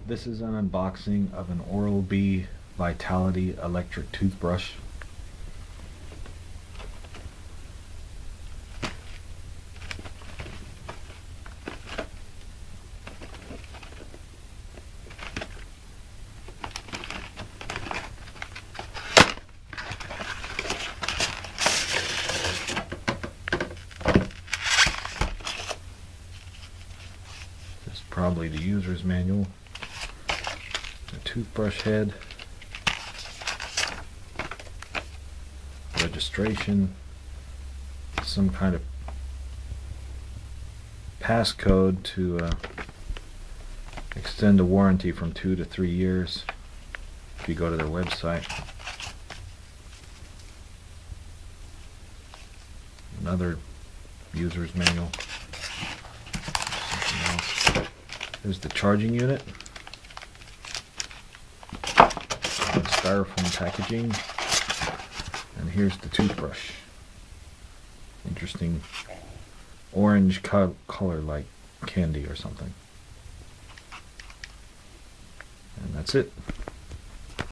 This is an unboxing of an Oral-B Vitality electric toothbrush. This is probably the user's manual. The toothbrush head, registration, some kind of passcode to extend a warranty from 2 to 3 years if you go to their website. Another user's manual. Something else. There's the charging unit. Styrofoam packaging, and here's the toothbrush. Interesting orange color, like candy or something. And that's it.